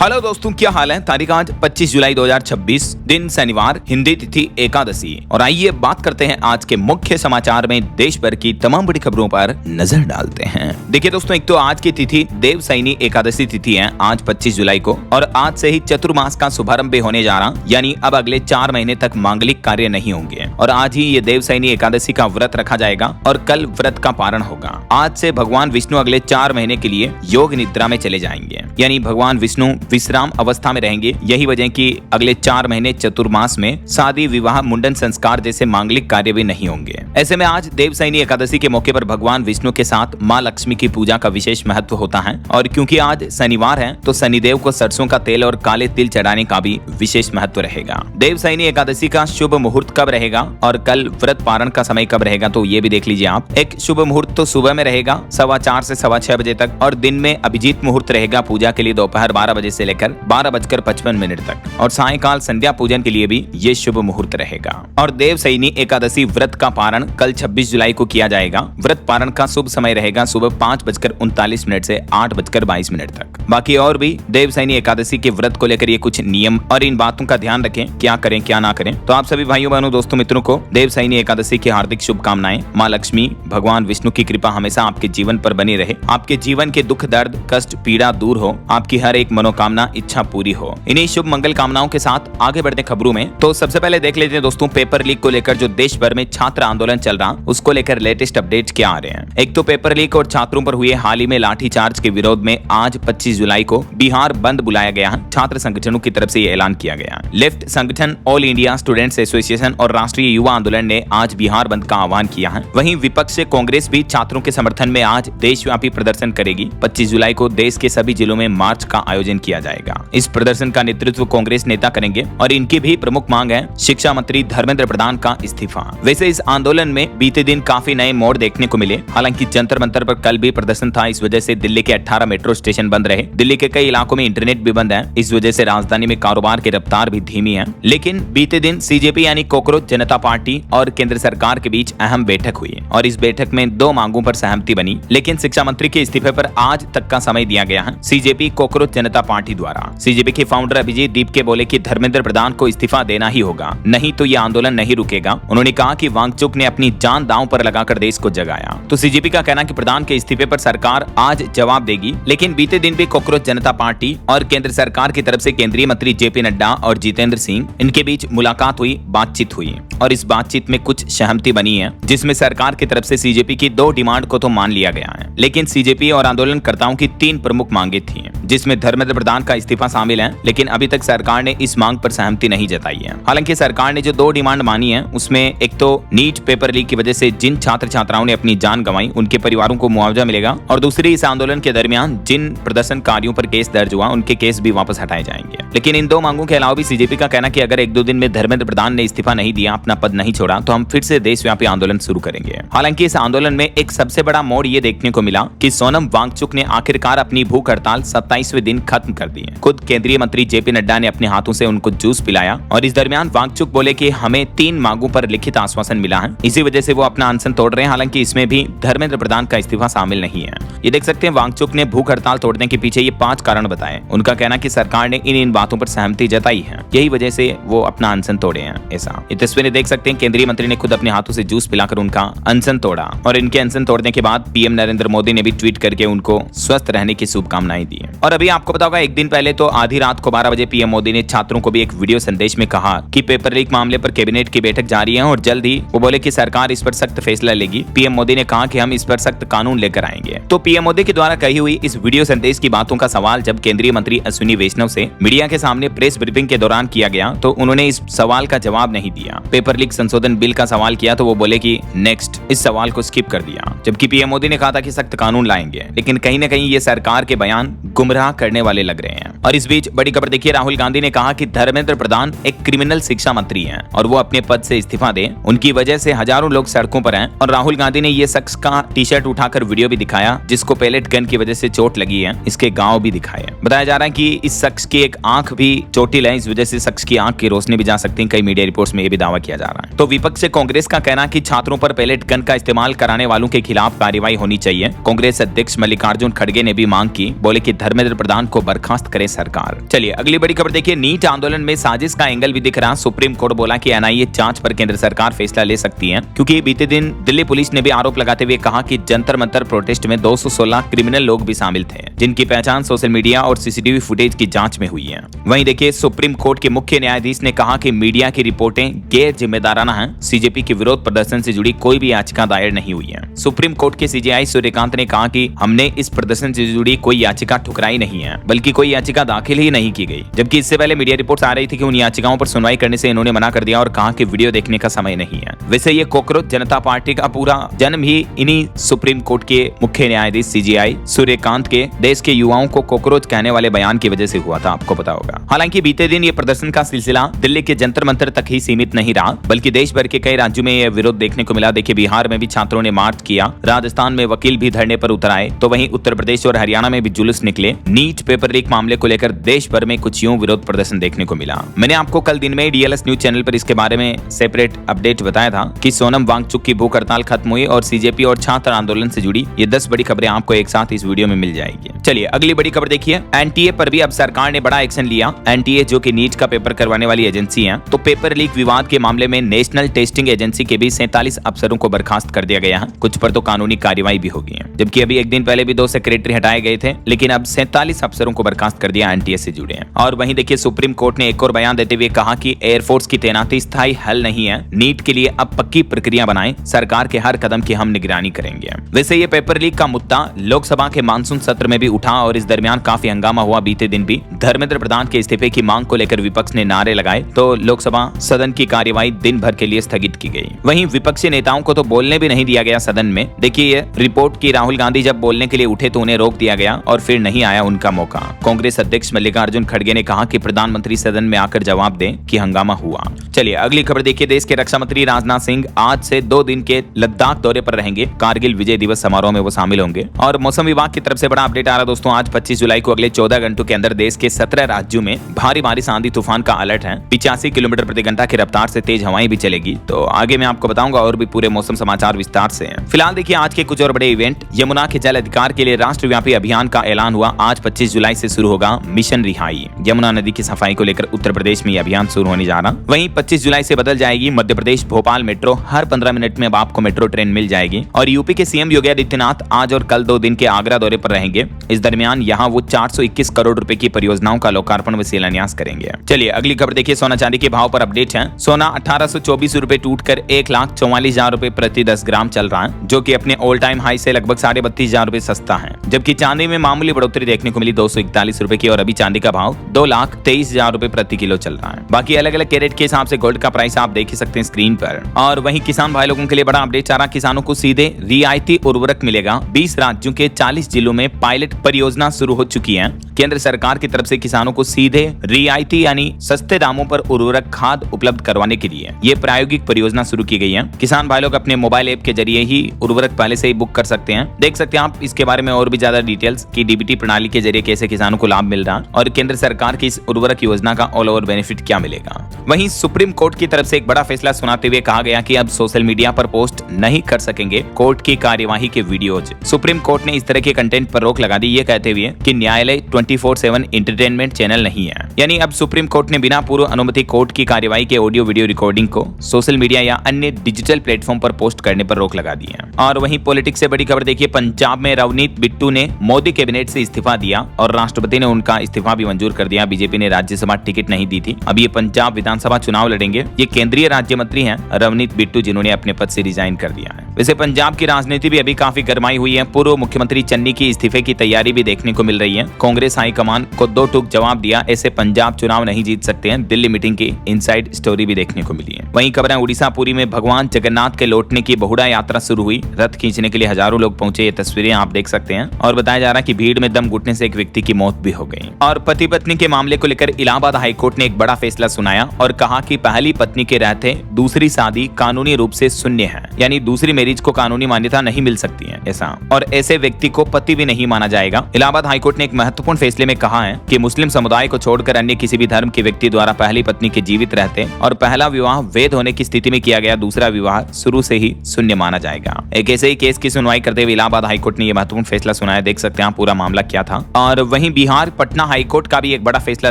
Hello दोस्तों, क्या हाल है। तारीख आज 25 जुलाई 2026, दिन शनिवार, हिंदी तिथि एकादशी। और आइए बात करते हैं आज के मुख्य समाचार में देश भर की तमाम बड़ी खबरों पर नजर डालते हैं। देखिए दोस्तों, एक तो आज की तिथि देवशयनी एकादशी तिथि है आज 25 जुलाई को, और आज से ही चतुर्मास का शुभारंभ होने जा रहा, यानी अब अगले 4 महीने तक मांगलिक कार्य नहीं होंगे। और आज ही ये देवशयनी एकादशी का व्रत रखा जाएगा और कल व्रत का पारण होगा। आज से भगवान विष्णु अगले 4 महीने के लिए योग निद्रा में चले जाएंगे, यानी भगवान विष्णु विश्राम अवस्था में रहेंगे। यही वजह कि अगले 4 महीने चतुर्मास में शादी, विवाह, मुंडन संस्कार जैसे मांगलिक कार्य भी नहीं होंगे। ऐसे में आज देवशयनी एकादशी के मौके पर भगवान विष्णु के साथ माँ लक्ष्मी की पूजा का विशेष महत्व होता है। और क्योंकि आज शनिवार है तो शनिदेव को सरसों का तेल और काले तिल चढ़ाने का भी विशेष महत्व रहेगा। देवशयनी एकादशी का शुभ मुहूर्त कब रहेगा और कल व्रत पारण का समय कब रहेगा, तो ये भी देख लीजिए आप। एक शुभ मुहूर्त तो सुबह में रहेगा 4:15 से 6:15 बजे तक, और दिन में अभिजीत मुहूर्त रहेगा पूजा के लिए दोपहर 12 बजे से लेकर 12:55 तक, और सायंकाल संध्या पूजन के लिए भी ये शुभ मुहूर्त रहेगा। और देवशयनी एकादशी व्रत का पारण कल 26 जुलाई को किया जाएगा। व्रत पारण का शुभ समय रहेगा सुबह 5:39 से 8:22 तक। बाकी और भी देवशयनी एकादशी के व्रत को लेकर ये कुछ नियम और इन बातों का ध्यान रखें, क्या करें क्या ना करें। तो आप सभी भाइयों बहनों दोस्तों मित्रों को देवशयनी एकादशी की हार्दिक शुभकामनाएं। माँ लक्ष्मी भगवान विष्णु की कृपा हमेशा आपके जीवन पर बनी रहे, आपके जीवन के दुख दर्द कष्ट पीड़ा दूर हो, आपकी हर एक मनोकामना इच्छा पूरी हो। इन्हीं शुभ मंगल कामनाओं के साथ आगे बढ़ते खबरों में। तो सबसे पहले देख लेते हैं दोस्तों, पेपर लीक को लेकर जो देश भर में छात्र आंदोलन चल रहा, उसको लेकर लेटेस्ट अपडेट क्या आ रहे हैं। एक तो पेपर लीक और छात्रों पर हुए हाल ही में लाठीचार्ज के विरोध में आज 25 जुलाई को बिहार बंद बुलाया गया है। छात्र संगठनों की तरफ से ये ऐलान किया गया। लेफ्ट संगठन ऑल इंडिया स्टूडेंट्स एसोसिएशन और राष्ट्रीय युवा आंदोलन ने आज बिहार बंद का आह्वान किया है। वहीं विपक्ष से कांग्रेस भी छात्रों के समर्थन में आज देशव्यापी प्रदर्शन करेगी। 25 जुलाई को देश के सभी जिलों में मार्च का आयोजन किया जाएगा। इस प्रदर्शन का नेतृत्व कांग्रेस नेता करेंगे और इनकी भी प्रमुख मांग है शिक्षा मंत्री धर्मेंद्र प्रधान का इस्तीफा। वैसे इस आंदोलन में बीते दिन काफी नए मोड़ देखने को मिले। हालांकि जंतर मंतर पर कल भी प्रदर्शन था, इस वजह से दिल्ली के 18 मेट्रो स्टेशन बंद रहे। दिल्ली के कई इलाकों में इंटरनेट भी बंद है, इस वजह से राजधानी में कारोबार की रफ्तार भी धीमी है। लेकिन बीते दिन सीजेपी यानी कॉकरोच जनता पार्टी और केंद्र सरकार के बीच अहम बैठक हुई और इस बैठक में 2 मांगों पर सहमति बनी। लेकिन शिक्षा मंत्री के इस्तीफे पर आज तक का समय दिया गया है सीजेपी कॉकरोच जनता पार्टी द्वारा। सीजेपी के फाउंडर अभिजीत दीप के बोले कि धर्मेंद्र प्रधान को इस्तीफा देना ही होगा, नहीं तो ये आंदोलन नहीं रुकेगा। उन्होंने कहा कि वांगचुक ने अपनी जान दांव पर लगाकर देश को जगाया। तो सीजेपी का कहना कि प्रधान के इस्तीफे पर सरकार आज जवाब देगी। लेकिन बीते दिन भी कॉकरोच जनता पार्टी और केंद्र सरकार की तरफ से केंद्रीय मंत्री जेपी नड्डा और जितेंद्र सिंह, इनके बीच मुलाकात हुई, बातचीत हुई और इस बातचीत में कुछ सहमति बनी है, जिसमें सरकार की तरफ से सीजेपी की 2 डिमांड को तो मान लिया गया है। लेकिन सीजेपी और आंदोलनकर्ताओं की 3 प्रमुख मांगे थी, जिसमें धर्मेंद्र प्रधान का इस्तीफा शामिल है। लेकिन अभी तक सरकार ने इस मांग पर सहमति नहीं जताई है। हालांकि सरकार ने जो 2 डिमांड मानी है, उसमें एक तो नीट पेपर लीक की वजह से जिन छात्र छात्राओं ने अपनी जान गंवाई उनके परिवारों को मुआवजा मिलेगा, और दूसरी इस आंदोलन के दरमियान जिन प्रदर्शनकारियों पर केस दर्ज हुआ उनके केस भी वापस हटाए जाएंगे। लेकिन इन 2 मांगों के अलावा भी सीजेपी का कहना कि अगर 1-2 दिन में धर्मेंद्र प्रधान ने इस्तीफा नहीं दिया, अपना पद नहीं छोड़ा, तो हम फिर से देशव्यापी आंदोलन शुरू करेंगे। हालांकि इस आंदोलन में एक सबसे बड़ा मोड़ ये देखने को मिला कि सोनम वांगचुक ने आखिरकार अपनी भूख हड़ताल 27वें दिन खत्म कर दी है। खुद केंद्रीय मंत्री जेपी नड्डा ने अपने हाथों से उनको जूस पिलाया और इस दरमियान वांगचुक बोले कि हमें 3 मांगों पर लिखित आश्वासन मिला है, इसी वजह से वो अपना अनशन तोड़ रहे हैं। हालांकि इसमें भी धर्मेंद्र प्रधान का इस्तीफा शामिल नहीं है। ये देख सकते हैं वांगचुक ने भूख हड़ताल तोड़ने के पीछे ये 5 कारण बताए। उनका कहना कि सरकार ने इन बातों पर सहमति जताई है, यही वजह से वो अपना अनशन तोड़े हैं। ऐसा ये तस्वीरें देख सकते हैं, केंद्रीय मंत्री ने खुद अपने हाथों से जूस पिलाकर उनका अनशन तोड़ा। और इनके अनशन तोड़ने के बाद पीएम नरेंद्र मोदी ने भी ट्वीट करके उनको स्वस्थ रहने की शुभकामनाएं दी है। और अभी आपको पता होगा, एक दिन पहले तो आधी रात को 12 बजे पीएम मोदी ने छात्रों को भी एक वीडियो संदेश में कहा कि पेपर लीक मामले पर कैबिनेट की बैठक जारी है और जल्द ही वो बोले कि सरकार इस पर सख्त फैसला लेगी। पीएम मोदी ने कहा कि हम इस पर सख्त कानून लेकर आएंगे। तो पीएम मोदी के द्वारा कही हुई इस वीडियो संदेश की बातों का सवाल जब केंद्रीय मंत्री अश्विनी वैष्णव से मीडिया के सामने प्रेस ब्रीफिंग के दौरान किया गया, तो उन्होंने इस सवाल का जवाब नहीं दिया। पेपर लीक संशोधन बिल का सवाल किया तो वो बोले कि नेक्स्ट, इस सवाल को स्किप कर दिया। जबकि पीएम मोदी ने कहा था कि सख्त कानून लाएंगे। लेकिन कहीं न कहीं ये सरकार के बयान गुमराह करने वाले लग रहे हैं। और इस बीच बड़ी खबर देखिए, राहुल गांधी ने कहा कि धर्मेंद्र प्रधान एक क्रिमिनल शिक्षा मंत्री हैं और वो अपने पद से इस्तीफा दें। उनकी वजह से हजारों लोग सड़कों पर हैं। और राहुल गांधी ने ये शख्स का टी-शर्ट उठाकर वीडियो भी दिखाया, जिसको पैलेट गन की वजह से चोट लगी है। इसके गांव भी दिखाए। बताया जा रहा है कि इस शख्स की एक आंख भी चोटिल है, इस वजह से शख्स की आंख की रोशनी भी जा सकती है। कई मीडिया रिपोर्ट्स में ये भी दावा किया जा रहा है। तो विपक्ष से कांग्रेस का कहना कि छात्रों पर पैलेट गन का इस्तेमाल कराने वालों के खिलाफ कार्रवाई होनी चाहिए। कांग्रेस अध्यक्ष मल्लिकार्जुन खड़गे ने भी मांग की, बोले कि धर्मेंद्र धर्मेंद्र प्रधान को बर्खास्त करे सरकार। चलिए अगली बड़ी खबर देखिए, नीट आंदोलन में साजिश का एंगल भी दिख रहा। सुप्रीम कोर्ट बोला कि एनआईए जांच पर केंद्र सरकार फैसला ले सकती है, क्योंकि बीते दिन दिल्ली पुलिस ने भी आरोप लगाते हुए कहा कि जंतर मंतर प्रोटेस्ट में 216 क्रिमिनल लोग भी शामिल थे, जिनकी पहचान सोशल मीडिया और सीसीटीवी फुटेज की जांच में हुई है। वहीं देखिए, सुप्रीम कोर्ट के मुख्य न्यायाधीश ने कहा कि मीडिया की रिपोर्टें गैर जिम्मेदाराना हैं। सीजेपी के विरोध प्रदर्शन से जुड़ी कोई भी याचिका दायर नहीं हुई है। सुप्रीम कोर्ट के सीजेआई सूर्यकांत ने कहा कि हमने इस प्रदर्शन से जुड़ी कोई याचिका ठुकराई नहीं है, बल्कि कोई याचिका दाखिल ही नहीं की गई। जबकि इससे पहले मीडिया रिपोर्ट्स आ रही थी कि उन याचिकाओं पर सुनवाई करने से इन्होंने मना कर दिया और कहा कि वीडियो देखने का समय नहीं है। वैसे ये कॉकरोच जनता पार्टी का पूरा जन्म ही इन्हीं सुप्रीम कोर्ट के मुख्य न्यायाधीश सीजेआई सूर्यकांत के देश के युवाओं को कॉकरोच कहने वाले बयान की वजह से हुआ था, आपको पता होगा। हालांकि बीते दिन ये प्रदर्शन का सिलसिला दिल्ली के जंतर मंतर तक ही सीमित नहीं रहा, बल्कि देश भर के कई राज्यों में यह विरोध देखने को मिला। देखिए, बिहार में भी छात्रों ने मार्च किया, राजस्थान में वकील भी धरने पर उतर आए, तो वहीं उत्तर प्रदेश और हरियाणा में भी जुलूस निकले। नीट पेपर लीक मामले को लेकर देश भर में कुछ यूं विरोध प्रदर्शन देखने को मिला। मैंने आपको कल दिन में डीएलएस न्यूज चैनल पर इसके बारे में सेपरेट अपडेट बताया था कि सोनम वांगचुक की भूख हड़ताल खत्म हुई और सीजेपी और छात्र आंदोलन से जुड़ी ये 10 बड़ी खबरें आपको एक साथ इस वीडियो में मिल जाएगी। चलिए अगली बड़ी खबर देखिए, एनटीए पर भी अब सरकार ने बड़ा एक्शन लिया। एनटीए जो कि नीट का पेपर करवाने वाली एजेंसी है, तो पेपर लीक विवाद के मामले में नेशनल टेस्टिंग एजेंसी के भी 47 अफसरों को बर्खास्त कर दिया गया है। कुछ पर तो कानूनी कार्रवाई भी होगी, जबकि अभी एक दिन पहले भी 2 सेक्रेटरी हटाए गए थे, लेकिन अब 47 अफसरों को बर्खास्त कर दिया एनटीए से जुड़े हैं। और वहीं देखिए, सुप्रीम कोर्ट ने एक और बयान देते हुए कहा कि एयरफोर्स की तैनाती स्थायी हल नहीं है। नीट के लिए अब पक्की प्रक्रिया बनाएं, सरकार के हर कदम की हम निगरानी करेंगे। वैसे ये पेपर लीक का मुद्दा लोकसभा के मानसून सत्र में भी उठा और इस दरमियान काफी हंगामा हुआ। बीते दिन भी धर्मेंद्र प्रधान के इस्तीफे की मांग को लेकर विपक्ष ने नारे लगाए, तो लोकसभा सदन की कार्यवाही दिन भर के लिए स्थगित की गई। वहीं विपक्षी नेताओं को तो बोलने भी नहीं दिया गया सदन में। देखिए, ये रिपोर्ट की राहुल गांधी जब बोलने के लिए उठे तो उन्हें रोक दिया गया और फिर नहीं आया उनका मौका। कांग्रेस अध्यक्ष मल्लिकार्जुन खड़गे ने कहा कि प्रधानमंत्री सदन में आकर जवाब दें कि हंगामा हुआ। चलिए अगली खबर देखिए, देश के रक्षा मंत्री राजनाथ सिंह आज से 2 दिन के लद्दाख दौरे पर रहेंगे। कारगिल विजय दिवस समारोह में वो शामिल होंगे। और मौसम विभाग की तरफ से बड़ा अपडेट आ रहा दोस्तों, आज 25 जुलाई को अगले 14 घंटों के अंदर देश के 17 राज्यों में भारी बारिश आंधी तूफान का अलर्ट है। 85 किलोमीटर प्रति घंटा की रफ्तार से तेज हवाएं भी चलेगी। तो आगे मैं आपको बताऊंगा और भी पूरे मौसम समाचार विस्तार से। फिलहाल देखिए आज के कुछ और बड़े इवेंट। यमुना के जल अधिकार के लिए राष्ट्रव्यापी अभियान का ऐलान हुआ। आज 25 जुलाई से शुरू होगा मिशन रिहाई। यमुना नदी की सफाई को लेकर उत्तर प्रदेश में यह अभियान शुरू होने जा रहा। वहीं 25 जुलाई से बदल जाएगी मध्य प्रदेश भोपाल मेट्रो। हर 15 मिनट में अब आपको मेट्रो ट्रेन मिल जाएगी। और यूपी के सीएम योगी आदित्यनाथ आज और कल 2 दिन के आगरा दौरे पर रहेंगे। इस दरमियान यहाँ वो 421 करोड़ रुपए की परियोजनाओं का लोकार्पण व शिलान्यास करेंगे। चलिए अगली खबर देखिए, सोना चांदी के भाव पर अपडेट है। सोना 1824 रुपए टूटकर 1,44,000 रुपए प्रति 10 ग्राम चल रहा है, जो कि अपने ऑल टाइम हाई से लगभग 32,500 रुपए सस्ता है। जबकि चांदी में मामूली बढ़ोतरी देखने को मिली 241 रुपए की, और अभी चांदी का भाव 2,23,000 रुपए प्रति किलो चल रहा है। बाकी अलग अलग कैरेट के हिसाब से गोल्ड का प्राइस आप देख सकते हैं स्क्रीन पर। और वहीं किसान भाई लोगों के लिए बड़ा अपडेट आ रहा, किसानों को सीधे रियायती उर्वरक मिलेगा। 20 राज्यों के 40 जिलों में पायलट परियोजना शुरू हो चुकी है। केंद्र सरकार की तरफ से किसानों को सीधे रियायती यानी सस्ते दामों पर उर्वरक खाद उपलब्ध करवाने के लिए ये प्रायोगिक परियोजना शुरू की गई है। किसान भाई लोग अपने मोबाइल ऐप के जरिए ही उर्वरक पहले से ही बुक कर सकते हैं। देख सकते हैं आप इसके बारे में और भी ज्यादा डिटेल्स की डीबीटी प्रणाली के जरिए कैसे किसानों को लाभ मिल रहा और केंद्र सरकार की इस उर्वरक योजना का ऑल ओवर बेनिफिट क्या मिलेगा। वहीं सुप्रीम कोर्ट की तरफ से एक बड़ा फैसला सुनाते हुए कहा गया कि अब सोशल मीडिया पर पोस्ट नहीं कर सकेंगे कोर्ट की कार्यवाही के वीडियोज। सुप्रीम कोर्ट ने इस तरह के कंटेंट पर रोक लगा दी, ये कहते हुए कि न्यायालय 24/7 एंटरटेनमेंट चैनल नहीं है। यानी अब सुप्रीम कोर्ट ने बिना पूर्व अनुमति कोर्ट की कार्यवाही के ऑडियो वीडियो रिकॉर्डिंग को सोशल मीडिया या अन्य डिजिटल प्लेटफॉर्म पर पोस्ट करने पर रोक लगा दी है। और वहीं पॉलिटिक्स से बड़ी खबर देखिए, पंजाब में रवनीत बिट्टू ने मोदी कैबिनेट से इस्तीफा दिया और राष्ट्रपति ने उनका इस्तीफा भी मंजूर कर दिया। बीजेपी ने राज्यसभा टिकट नहीं दी थी। अब ये पंजाब विधानसभा चुनाव लड़ेंगे। ये केंद्रीय राज्य मंत्री हैं रवनीत बिट्टू, जिन्होंने अपने पद से रिजाइन कर दिया है। वैसे पंजाब की राजनीति भी अभी काफी गरमाई हुई है। पूर्व मुख्यमंत्री चन्नी की इस्तीफे की तैयारी भी देखने को मिल रही है। कांग्रेस हाईकमान को 2 टूक जवाब दिया, ऐसे पंजाब चुनाव नहीं जीत सकते हैं। दिल्ली मीटिंग की इनसाइड स्टोरी भी देखने को मिली है। वहीं खबरें उड़ीसा पुरी में भगवान जगन्नाथ के लौटने की बहुड़ा यात्रा शुरू हुई। रथ खींचने के लिए हजारों लोग पहुंचे, ये तस्वीरें आप देख सकते हैं। और बताया जा रहा है कि भीड़ में दम घुटने से एक व्यक्ति की मौत भी हो गई। और पति पत्नी के मामले को लेकर इलाहाबाद हाईकोर्ट ने एक बड़ा फैसला सुनाया और कहा कि पहली पत्नी के रहते दूसरी शादी कानूनी रूप से शून्य है, यानी दूसरी मैरिज को कानूनी मान्यता नहीं मिल सकती है ऐसा, और ऐसे व्यक्ति को पति भी नहीं माना जाएगा। इलाहाबाद हाईकोर्ट ने एक महत्वपूर्ण फैसले में कहा है कि मुस्लिम समुदाय को छोड़कर अन्य किसी भी धर्म के व्यक्ति द्वारा पहली पत्नी के जीवित रहते और पहला विवाह वैध होने की स्थिति में किया गया दूसरा विवाह शुरू से ही शून्य माना जाएगा। एक ऐसे ही केस की सुनवाई करते हुए इलाहाबाद हाईकोर्ट ने यह महत्वपूर्ण फैसला सुनाया। देख सकते हैं पूरा मामला क्या था। और वहीं बिहार पटना हाईकोर्ट का भी एक बड़ा फैसला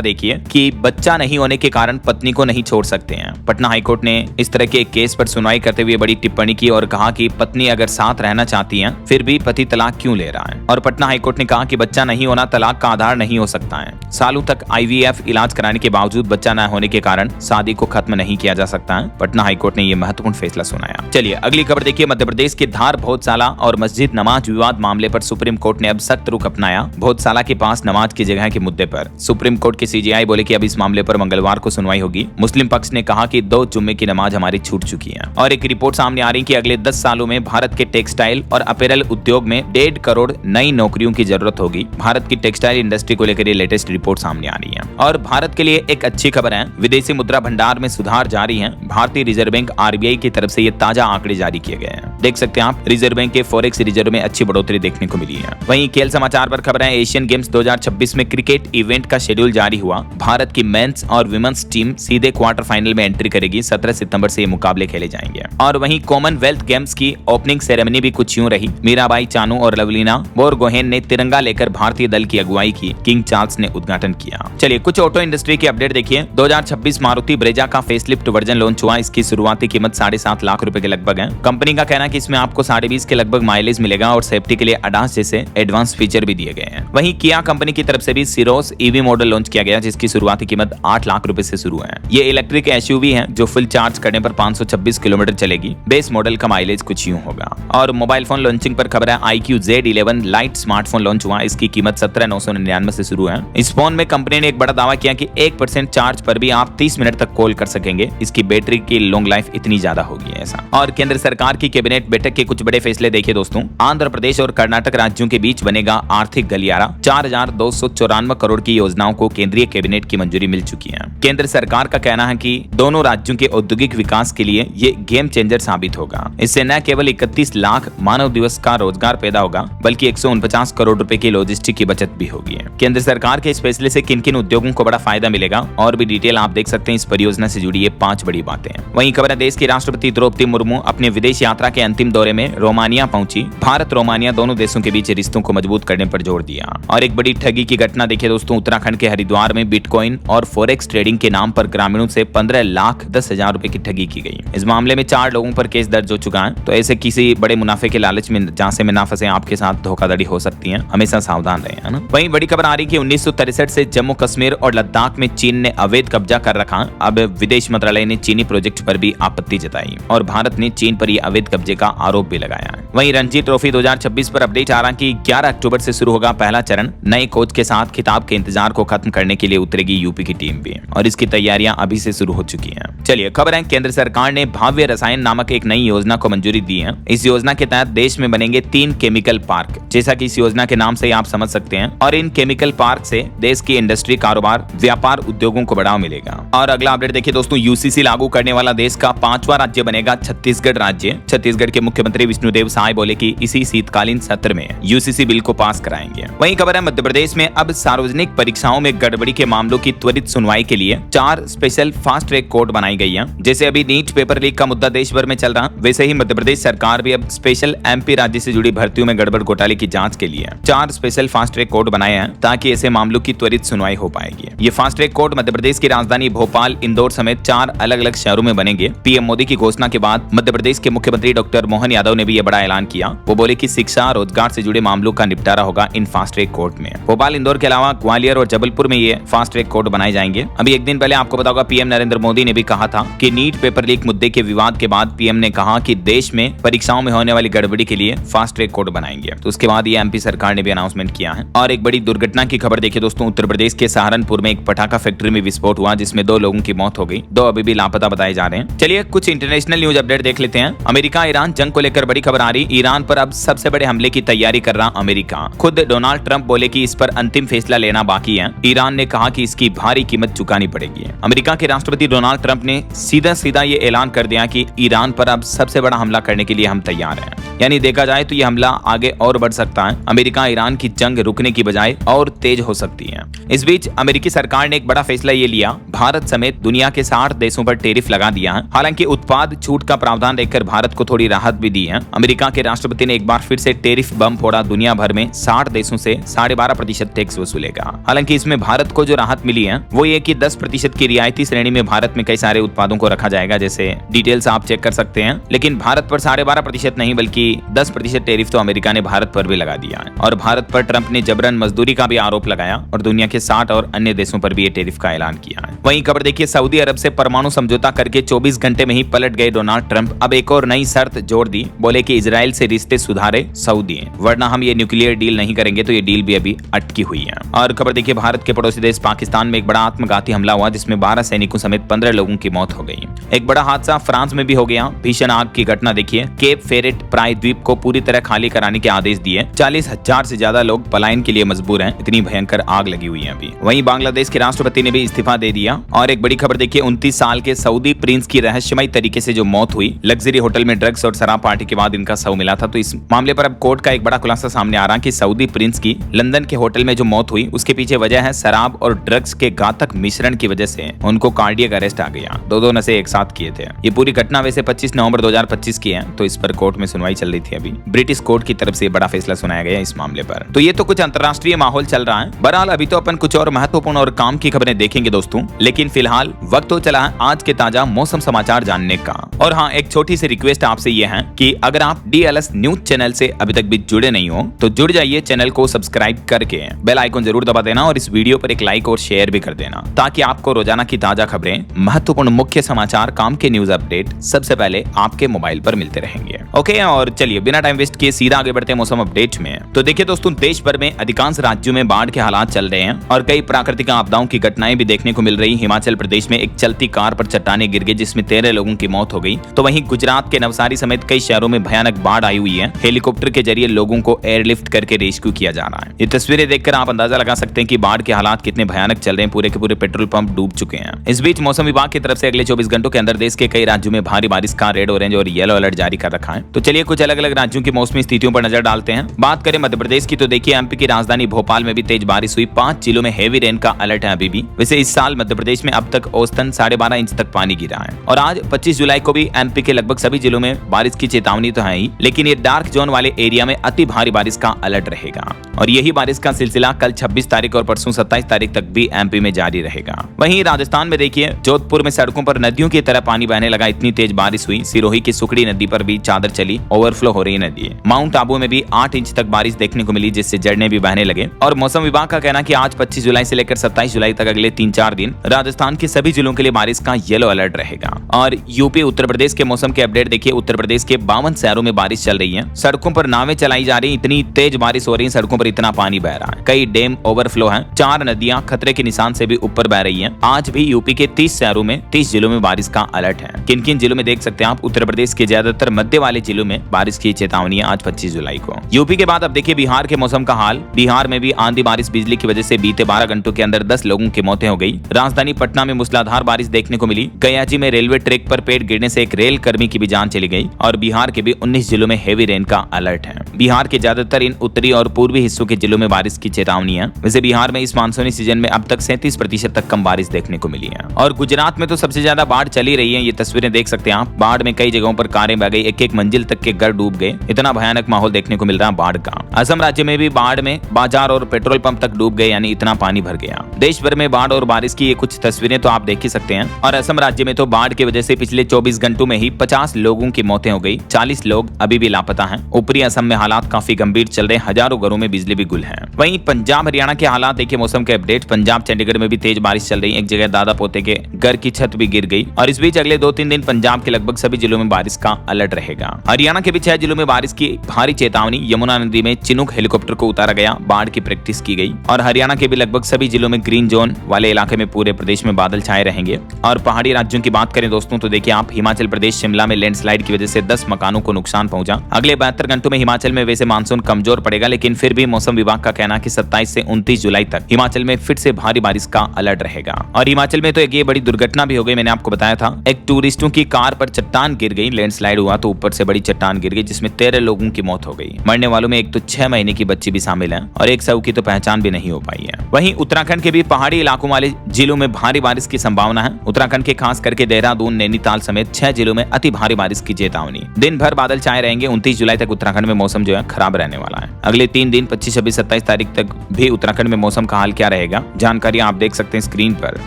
देखिए कि बच्चा नहीं होने के कारण पत्नी को नहीं छोड़ सकते हैं। पटना हाईकोर्ट ने इस तरह के एक केस पर सुनवाई करते हुए बड़ी टिप्पणी की और कहा कि पत्नी अगर साथ रहना चाहती है फिर भी पति तलाक क्यों ले रहा है। और पटना हाईकोर्ट ने कहा कि बच्चा नहीं होना तलाक का आधार नहीं हो सकता है। सालों तक IVF इलाज कराने के बावजूद बच्चा न होने के कारण शादी को खत्म नहीं किया जा सकता है। पटना हाईकोर्ट ने यह महत्वपूर्ण फैसला सुनाया। चलिए अगली खबर देखिए। मध्य प्रदेश के धार भोजशाला और मस्जिद नमाज विवाद मामले पर सुप्रीम कोर्ट ने अब सख्त रुख अपनाया। भोजशाला के पास नमाज की जगह के मुद्दे पर सुप्रीम कोर्ट के CJI बोले कि अब इस मामले पर मंगलवार को सुनवाई होगी। मुस्लिम पक्ष ने कहा कि 2 जुम्मे की नमाज हमारी छूट चुकी है। और एक रिपोर्ट सामने आ रही कि अगले 10 सालों में भारत के टेक्सटाइल और अपैरल उद्योग में 1.5 करोड़ नई नौकरियों की जरूरत होगी। भारत की टेक्सटाइल इंडस्ट्री को लेकर ये लेटेस्ट रिपोर्ट सामने आ रही है। और भारत के लिए एक अच्छी खबर है, विदेशी मुद्रा भंडार में सुधार जारी है। भारतीय रिजर्व बैंक RBI की तरफ से ये ताजा आंकड़े जारी किए गए हैं। देख सकते हैं आप रिजर्व बैंक के फॉरेक्स रिजर्व में अच्छी बढ़ोतरी देखने को मिली है। वहीं खेल समाचार पर खबर है, एशियन गेम्स 2026 में क्रिकेट इवेंट का शेड्यूल जारी हुआ। भारत की मेंस और विमेंस टीम सीधे क्वार्टर फाइनल में एंट्री करेगी। 17 सितंबर से ये मुकाबले खेले जाएंगे। और वहीं कॉमनवेल्थ गेम्स की ओपनिंग सेरेमनी भी कुछ यूं रही। मीराबाई चानू और लवलीना बोरगोहेन ने तिरंगा लेकर भारतीय दल की अगुवाई की। किंग चार्ल्स ने उद्घाटन किया। चलिए कुछ ऑटो इंडस्ट्री की अपडेट देखिए। 2026 मारुति ब्रेजा का फेसलिफ्ट वर्जन लॉन्च हुआ। इसकी शुरुआती कीमत 7.5 लाख रुपए के लगभग है। कंपनी का कहना है कि इसमें आपको 20.5 के लगभग माइलेज मिलेगा और सेफ्टी के लिए ADAS जैसे एडवांस फीचर भी दिए गए हैं। वहीं किया कंपनी की तरफ से भी सिरोस EV मॉडल लॉन्च किया गया जिसकी शुरुआती कीमत 8 लाख रुपए से शुरू है। ये इलेक्ट्रिक SUV है जो फुल चार्ज करने पर 526 किलोमीटर चलेगी। बेस मॉडल का माइलेज कुछ यूं होगा। और मोबाइल फोन लॉन्चिंग पर खबर है, iQOO Z11 light smartphone launch हुआ। इसकी कीमत 17,999 से शुरू है। इस फोन में कंपनी ने एक बड़ा दावा किया कि 1% चार्ज पर भी आप 30 मिनट तक कॉल कर सकेंगे। इसकी बैटरी की लॉन्ग लाइफ इतनी ज्यादा होगी ऐसा। और केंद्र सरकार की कैबिनेट बैठक के कुछ बड़े फैसले देखिए दोस्तों। आंध्र प्रदेश और कर्नाटक राज्यों के बीच बनेगा आर्थिक गलियारा। 4,294 करोड़ की योजनाओं को केंद्रीय कैबिनेट की मंजूरी मिल चुकी है। केंद्र सरकार का कहना है कि दोनों राज्यों के औद्योगिक विकास के लिए ये गेम चेंजर साबित होगा। इससे न केवल 31 लाख मानव दिवस का रोजगार पैदा होगा बल्कि 149 करोड़ रुपए की लॉजिस्टिक की बचत भी होगी। केंद्र सरकार के इस फैसले से किन किन उद्योगों को बड़ा फायदा मिलेगा और भी डिटेल आप देख सकते हैं इस परियोजना से जुड़ी ये 5 बड़ी बातें। वहीं खबर है, देश की राष्ट्रपति द्रौपदी मुर्मू अपने विदेश यात्रा के अंतिम दौरे में रोमानिया पहुंची। भारत रोमानिया दोनों देशों के बीच रिश्तों को मजबूत करने पर जोर दिया। और एक बड़ी ठगी की घटना देखिए दोस्तों। उत्तराखंड के हरिद्वार में बिटकॉइन और फॉरेक्स ट्रेडिंग के नाम पर ग्रामीणों से 15,10,000 रुपए की ठगी की गई। इस मामले में 4 लोगों पर केस दर्ज हो चुका है। तो ऐसे किसी बड़े मुनाफे के लालच में जहां से में ना फंसे, आपके साथ धोखाधड़ी हो सकती है, हमेशा सावधान रहें, है ना। वहीं बड़ी खबर आ रही कि 1963 से जम्मू कश्मीर और लद्दाख में चीन ने अवैध कब्जा कर रखा। अब विदेश मंत्रालय ने चीनी प्रोजेक्ट पर भी आपत्ति जताई और भारत ने चीन पर यह अवैध कब्जे का आरोप भी लगाया है। वहीं रणजी ट्रॉफी 2026 पर अपडेट आ रहा कि 11 अक्टूबर से शुरू होगा पहला चरण। नए कोच के साथ खिताब के इंतजार को खत्म करने के लिए उतरेगी यूपी की टीम भी और इसकी तैयारियां अभी से शुरू हो चुकी हैं। चलिए खबर है, केंद्र सरकार ने भाव्य रसायन नामक एक नई योजना को मंजूरी दी है। इस योजना के तहत देश में बनेंगे 3 केमिकल पार्क, जैसा कि इस योजना के नाम से ही आप समझ सकते हैं। और इन केमिकल पार्क से देश की इंडस्ट्री, कारोबार, व्यापार, उद्योगों को बढ़ावा मिलेगा। और अगला अपडेट देखिए दोस्तों, UCC लागू करने वाला देश का 5वां राज्य बनेगा छत्तीसगढ़ राज्य। छत्तीसगढ़ के मुख्यमंत्री विष्णुदेव साय बोले कि इसी शीतकालीन सत्र में UCC बिल को पास कराएंगे। वहीं खबर है, मध्य प्रदेश में अब सार्वजनिक परीक्षाओं में गड़बड़ी के मामलों की त्वरित सुनवाई के लिए 4 स्पेशल फास्ट ट्रैक कोर्ट बनाई गई है। जैसे अभी नीट पेपर लीक का मुद्दा देश भर में चल रहा, वैसे ही मध्य प्रदेश सरकार भी अब स्पेशल MP राज्य से जुड़ी भर्तियों में गड़बड़ घोटाले की जांच के लिए 4 स्पेशल फास्ट ट्रैक कोर्ट बनाए हैं ताकि ऐसे मामलों की त्वरित सुनवाई हो पाएगी। ये fast track court Madhya Pradesh की राजधानी भोपाल, इंदौर समेत 4 अलग-अलग शहरों में बनेंगे। पीएम मोदी की घोषणा के बाद मध्य प्रदेश के मुख्यमंत्री डॉक्टर मोहन यादव ने भी यह बड़ा ऐलान किया। वो बोले कि शिक्षा, रोजगार से जुड़े मामलों का निपटारा होगा इन फास्ट ट्रैक कोर्ट में। भोपाल, इंदौर के अलावा ग्वालियर और जबलपुर में ये फास्ट ट्रैक कोर्ट बनाए जाएंगे। अभी एक दिन पहले आपको पता होगा पीएम नरेंद्र मोदी ने भी कहा था कि नीट पेपर लीक मुद्दे के विवाद के बाद पीएम ने कहा कि देश में परीक्षाओं में होने वाली गड़बड़ी के लिए फास्ट ट्रैक कोर्ट बनाएंगे। तो उसके बाद ये MP सरकार ने भी अनाउंसमेंट किया है। और एक बड़ी दुर्घटना की खबर देखिए दोस्तों, उत्तर प्रदेश के सहारनपुर में एक पटाखा फैक्ट्री में विस्फोट हुआ जिसमें 2 लोगों की मौत हो गई, 2 अभी भी लापता बताए जा रहे हैं। चलिए कुछ इंटरनेशनल न्यूज अपडेट देख लेते हैं। अमेरिका ईरान जंग को लेकर बड़ी खबर आ रही। ईरान पर अब सबसे बड़े हमले की तैयारी कर रहा अमेरिका। खुद डोनाल्ड ट्रंप बोले कि इस पर अंतिम फैसला लेना बाकी है। ईरान ने कहा कि इसकी भारी कीमत चुकानी पड़ेगी। अमेरिका के राष्ट्रपति डोनाल्ड ट्रंप ने सीधा ये ऐलान कर दिया कि ईरान पर अब सबसे बड़ा हमला करने के लिए हम तैयार हैं। यानी देखा जाए तो ये हमला आगे और बढ़ सकता है। अमेरिका ईरान की जंग रुकने की बजाय और तेज हो सकती है। इस बीच अमेरिकी सरकार ने एक बड़ा फैसला ये लिया, भारत समेत दुनिया के 60 देशों पर टैरिफ लगा दिया है। हालांकि उत्पाद छूट का प्रावधान देखकर भारत को थोड़ी राहत भी दी है। अमेरिका के राष्ट्रपति ने एक बार फिर से टैरिफ बम फोड़ा, दुनिया भर में 60 देशों से 12.5% टैक्स वसूलेगा। हालांकि इसमें भारत को जो राहत मिली है वो ये कि 10% की रियायती श्रेणी में भारत में कई सारे उत्पादों को रखा जाएगा, जैसे डिटेल्स आप चेक कर सकते हैं। लेकिन भारत पर 12.5% नहीं बल्कि 10% टैरिफ तो अमेरिका ने भारत पर भी लगा दिया है। और भारत पर ट्रंप ने जबरन मजदूरी का भी आरोप लगाया और दुनिया के 60 और अन्य देशों पर भी ये टैरिफ का ऐलान किया है। वहीं खबर देखिए, सऊदी अरब से परमाणु समझौता करके 24 घंटे में ही पलट गए डोनाल्ड ट्रंप। अब एक और नई शर्त जोड़ दी, बोले कि इजराइल से रिश्ते सुधारे सऊदी, वरना हम ये न्यूक्लियर डील नहीं करेंगे। तो ये डील भी अभी अटकी हुई है। और खबर देखिए, भारत के पड़ोसी देश पाकिस्तान में एक बड़ा आत्मघाती हमला हुआ जिसमें 12 सैनिकों समेत 15 लोगों की मौत हो गई। एक बड़ा हादसा फ्रांस में भी हो गया। भीषण आग की घटना देखिए, केप फेरेट प्रायद्वीप को पूरी तरह खाली कराने के आदेश दिए। 40,000 से ज्यादा लोग पलायन के लिए मजबूर हैं, इतनी भयंकर आग लगी हुई है अभी। वहीं बांग्लादेश के राष्ट्रपति ने भी इस्तीफा दे दिया। और एक बड़ी खबर देखिए, 29 साल के सऊदी प्रिंस की रहस्यमय तरीके से जो मौत हुई, लग्जरी होटल में ड्रग्स और शराब पार्टी के बाद इनका शव मिला था। तो इस मामले पर अब कोर्ट का एक बड़ा खुलासा सामने आ रहा है कि सऊदी प्रिंस की लंदन के होटल में जो मौत हुई उसके पीछे वजह है शराब और ड्रग्स के घातक मिश्रण की वजह से उनको कार्डियक अरेस्ट आ गया। दो नशे एक साथ किए थे। ये पूरी घटना वैसे 25 नवंबर 2025 की है। तो इस पर कोर्ट में सुनवाई चल रही थी। अभी ब्रिटिश कोर्ट की तरफ से बड़ा फैसला सुनाया गया इस मामले पर। तो ये तो कुछ अंतर्राष्ट्रीय माहौल चल रहा है। बहरहाल अभी तो अपन कुछ और महत्वपूर्ण और काम की खबरें देखेंगे दोस्तों, लेकिन फिलहाल वक्त हो चला है आज के ताजा मौसम समाचार जानने का। और हाँ, एक छोटी सी रिक्वेस्ट आपसे ये है कि अगर आप DLS न्यूज चैनल से अभी तक भी जुड़े नहीं हो तो जुड़ जाइए, चैनल को सब्सक्राइब करके बेल आइकन जरूर दबा देना और इस वीडियो पर एक लाइक और शेयर भी कर देना, ताकि आपको रोजाना की ताजा खबरें, महत्वपूर्ण मुख्य समाचार, काम के न्यूज अपडेट सबसे पहले आपके मोबाइल पर मिलते रहेंगे। ओके, और चलिए बिना टाइम वेस्ट किए सीधा आगे बढ़ते हैं मौसम अपडेट में। तो देखिए दोस्तों, देश भर में अधिकांश राज्यों में बाढ़ के हालात चल रहे हैं और कई प्राकृतिक आपदाओं की घटनाएं भी देखने को मिल रही। हिमाचल प्रदेश में एक चलती कार पर चट्टानें गिर गई जिसमें 13 लोगों की मौत हो गई। तो वहीं गुजरात के नवसारी समेत कई शहरों में भयानक बाढ़ आई हुई है। हेलीकॉप्टर के जरिए लोगों को एयरलिफ्ट करके रेस्क्यू किया जा रहा है। ये तस्वीरें देखकर आप अंदाजा लगा सकते हैं कि बाढ़ के हालात कितने भयानक चल रहे हैं। पूरे के पूरे पेट्रोल पंप डूब चुके हैं। इस बीच मौसम विभाग की तरफ से अगले 24 घंटों के अंदर देश के कई राज्यों में भारी बारिश का रेड, ऑरेंज और येलो अलर्ट जारी कर रखा है। तो चलिए कुछ अलग अलग राज्यों की मौसमी स्थितियों पर नजर डालते हैं। बात करें मध्य प्रदेश की तो देखिए, एमपी की राजधानी भोपाल में भी तेज बारिश हुई। 5 जिलों में हेवी रेन का अलर्ट है अभी भी। वैसे इस साल मध्य प्रदेश में अब तक औसतन 12.5 इंच तक पानी गिरा है। और आज 25 जुलाई को भी एमपी के लगभग सभी जिलों में बारिश की चेतावनी तो है ही, लेकिन ये डार्क जोन वाले एरिया में अति भारी बारिश का अलर्ट रहेगा। और यही बारिश का सिलसिला कल 26 तारीख और परसों 27 तारीख तक भी एमपी में जारी रहेगा। वहीं राजस्थान में देखिए, जोधपुर में सड़कों पर नदियों की तरह पानी बहने लगा, इतनी तेज बारिश हुई। सिरोही की सुखड़ी नदी पर भी चादर चली, ओवरफ्लो हो रही नदी। माउंट आबू में भी 8 इंच तक बारिश देखने को मिली, जिससे झरने भी बहने लगे। और मौसम विभाग का कहना कि आज 25 जुलाई से लेकर 27 जुलाई तक अगले 3-4 दिन राजस्थान के सभी जिलों के लिए बारिश का येलो अलर्ट रहेगा। और यूपी उत्तर प्रदेश के मौसम के अपडेट देखिए, उत्तर प्रदेश के 52 शहरों में बारिश चल रही है। सड़कों पर नावें चलाई जा रही, इतनी तेज बारिश हो रही है, सड़कों पर इतना पानी बह रहा है। कई डैम ओवरफ्लो हैं, 4 नदियां खतरे के निशान से भी ऊपर बह रही हैं। आज भी यूपी के 30 शहरों में 30 जिलों में बारिश का अलर्ट है। किन किन जिलों में देख सकते हैं आप, उत्तर प्रदेश के ज्यादातर मध्य वाले जिलों में बारिश की चेतावनी है आज 25 जुलाई को। यूपी के बाद अब देखिए बिहार के मौसम का हाल। बिहार में भी आंधी बारिश बिजली की वजह से बीते 12 घंटों के अंदर 10 लोगों की मौतें हो गई। राजधानी पटना में मूसलाधार बारिश देखने को मिली। गयाजी में रेलवे ट्रैक पर पेड़ गिरने से एक रेल कर्मी की भी जान चली गई। और बिहार के भी 19 जिलों में हेवी रेन का अलर्ट है। बिहार के ज्यादातर इन उत्तरी और पूर्वी हिस्सों के जिलों में बारिश की चेतावनी है। वैसे बिहार में इस मानसूनी सीजन में अब तक 37% तक कम बारिश देखने को मिली है। और गुजरात में तो सबसे ज्यादा बाढ़ चली रही है। ये तस्वीरें देख सकते हैं आप, बाढ़ में कई जगहों पर कारें बह गई, एक मंजिल तक के घर डूब गए। इतना भयानक माहौल देखने को मिल रहा है बाढ़ का। असम राज्य में भी बाढ़ में बाजार और पेट्रोल पंप तक डूब गए, यानी इतना पानी भर गया। देश भर में बाढ़ और बारिश की ये कुछ तस्वीरें तो आप देख ही सकते हैं। और असम राज्य में तो बाढ़ की वजह से पिछले 24 घंटों में ही 50 लोगों की मौतें हो गई। 40 लोग अभी भी लापता हैं। ऊपरी असम में हालात काफी गंभीर चल रहे, हजारों घरों में बिजली भी गुल है। वहीं पंजाब हरियाणा के हालात देखिए, मौसम के अपडेट। पंजाब चंडीगढ़ में भी तेज बारिश चल रही, एक जगह दादा पोते के घर की छत भी गिर गई। और इस बीच अगले 2-3 दिन पंजाब के लगभग सभी जिलों में बारिश का अलर्ट रहेगा। हरियाणा के भी 6 जिलों में बारिश की भारी चेतावनी। यमुना नदी में चिनूक हेलीकॉप्टर को उतारा गया, बाढ़ की प्रैक्टिस की गई। और हरियाणा के भी लगभग सभी जिलों में ग्रीन जोन वाले इलाके में पूरे प्रदेश में बादल छाए रहेंगे। और पहाड़ी राज्यों की बात करें दोस्तों तो देखिए आप, हिमाचल प्रदेश शिमला में लैंडस्लाइड की वजह से 10 मकानों को नुकसान पहुंचा। अगले 72 घंटों में हिमाचल में वैसे मानसून कमजोर पड़ेगा, लेकिन फिर भी मौसम विभाग का कहना कि 27 से 29 जुलाई तक हिमाचल में फिर से भारी बारिश का अलर्ट रहेगा। और हिमाचल में तो एक ये बड़ी दुर्घटना भी हो गई, मैंने आपको बताया था। एक टूरिस्टों की कार पर चट्टान गिर गई, लैंडस्लाइड हुआ तो ऊपर से बड़ी चट्टान गिर गिर गई, जिसमें 13 लोगों की मौत हो गई। मरने वालों में एक तो 6 महीने की बच्ची भी शामिल है और एक शव की तो पहचान भी नहीं हो पाई है। वहीं उत्तराखंड के भी पहाड़ी इलाकों वाले जिलों में भारी बारिश की संभावना है। उत्तराखंड के खास करके देहरादून, नैनीताल समेत 6 जिलों में अति भारी बारिश की चेतावनी। दिन भर बादल छाए रहेंगे। 29 जुलाई तक उत्तराखंड में मौसम जो है खराब रहने वाला है। अगले 3 दिन 25, 26, 27 तारीख तक भी उत्तराखंड में मौसम का हाल क्या रहेगा, जानकारी आप देख सकते हैं स्क्रीन पर।